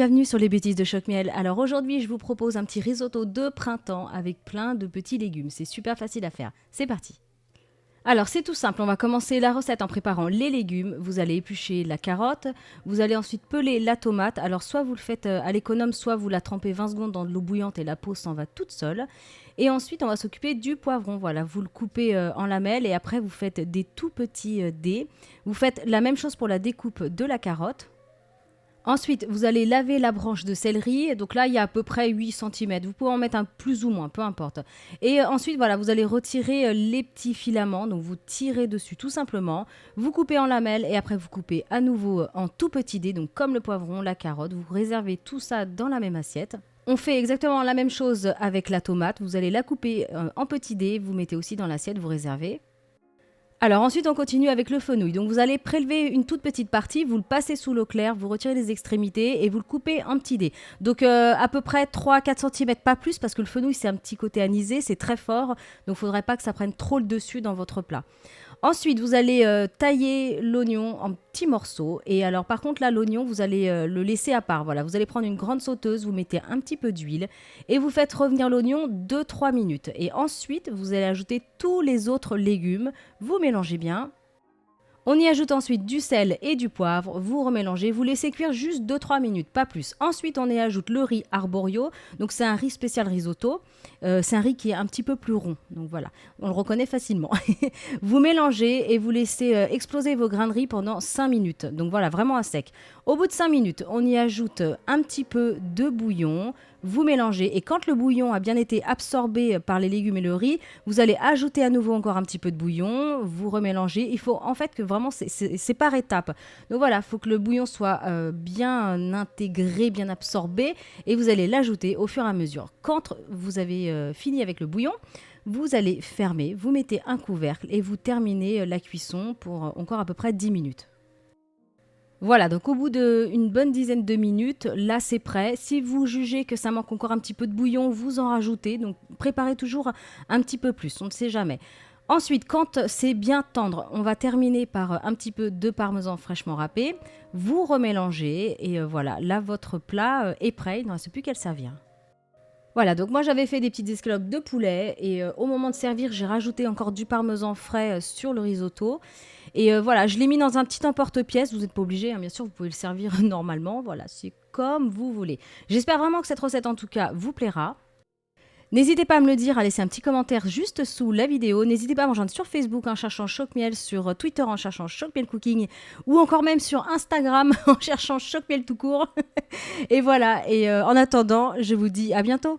bienvenue sur les bêtises de Choc-Miel. Alors aujourd'hui, je vous propose un petit risotto de printemps avec plein de petits légumes. C'est super facile à faire. C'est parti. Alors c'est tout simple, on va commencer la recette en préparant les légumes. Vous allez éplucher la carotte, vous allez ensuite peler la tomate. Alors soit vous le faites à l'économe, soit vous la trempez 20 secondes dans de l'eau bouillante et la peau s'en va toute seule. Et ensuite on va s'occuper du poivron. Voilà, vous le coupez en lamelles et après vous faites des tout petits dés. Vous faites la même chose pour la découpe de la carotte. Ensuite, vous allez laver la branche de céleri. Donc là, il y a à peu près 8 cm. Vous pouvez en mettre un plus ou moins, peu importe. Et ensuite, voilà, vous allez retirer les petits filaments. Donc vous tirez dessus tout simplement. Vous coupez en lamelles et après vous coupez à nouveau en tout petits dés. Donc comme le poivron, la carotte. Vous réservez tout ça dans la même assiette. On fait exactement la même chose avec la tomate. Vous allez la couper en petits dés. Vous mettez aussi dans l'assiette, vous réservez. Alors ensuite, on continue avec le fenouil. Donc vous allez prélever une toute petite partie, vous le passez sous l'eau claire, vous retirez les extrémités et vous le coupez en petits dés. Donc à peu près 3-4 cm, pas plus, parce que le fenouil, c'est un petit côté anisé, c'est très fort. Donc il ne faudrait pas que ça prenne trop le dessus dans votre plat. Ensuite, vous allez tailler l'oignon en petits morceaux. Et alors, par contre, là, l'oignon, vous allez le laisser à part. Voilà, vous allez prendre une grande sauteuse, vous mettez un petit peu d'huile et vous faites revenir l'oignon 2-3 minutes. Et ensuite, vous allez ajouter tous les autres légumes. Vous mélangez bien. On y ajoute ensuite du sel et du poivre, vous remélangez, vous laissez cuire juste 2-3 minutes, pas plus. Ensuite, on y ajoute le riz arborio, donc c'est un riz spécial risotto, c'est un riz qui est un petit peu plus rond, donc voilà, on le reconnaît facilement. Vous mélangez et vous laissez exploser vos grains de riz pendant 5 minutes, donc voilà, vraiment à sec. Au bout de 5 minutes, on y ajoute un petit peu de bouillon, vous mélangez et quand le bouillon a bien été absorbé par les légumes et le riz, vous allez ajouter à nouveau encore un petit peu de bouillon, vous remélangez. Il faut en fait que vraiment c'est par étapes. Donc voilà, il faut que le bouillon soit bien intégré, bien absorbé et vous allez l'ajouter au fur et à mesure. Quand vous avez fini avec le bouillon, vous allez fermer, vous mettez un couvercle et vous terminez la cuisson pour encore à peu près 10 minutes. Voilà, donc au bout d'une bonne dizaine de minutes, là c'est prêt. Si vous jugez que ça manque encore un petit peu de bouillon, vous en rajoutez. Donc préparez toujours un petit peu plus, on ne sait jamais. Ensuite, quand c'est bien tendre, on va terminer par un petit peu de parmesan fraîchement râpé. Vous remélangez et voilà, là votre plat est prêt, il ne reste plus qu'à le servir. Voilà, donc moi j'avais fait des petites escalopes de poulet et au moment de servir, j'ai rajouté encore du parmesan frais sur le risotto. Et voilà, je l'ai mis dans un petit emporte-pièce, vous n'êtes pas obligé, hein, bien sûr, vous pouvez le servir normalement. Voilà, c'est comme vous voulez. J'espère vraiment que cette recette en tout cas vous plaira. N'hésitez pas à me le dire, à laisser un petit commentaire juste sous la vidéo. N'hésitez pas à me rejoindre sur Facebook en cherchant Choc-Miel, sur Twitter en cherchant Choc-Miel Cooking ou encore même sur Instagram en cherchant Choc-Miel tout court. Et voilà, et en attendant, je vous dis à bientôt.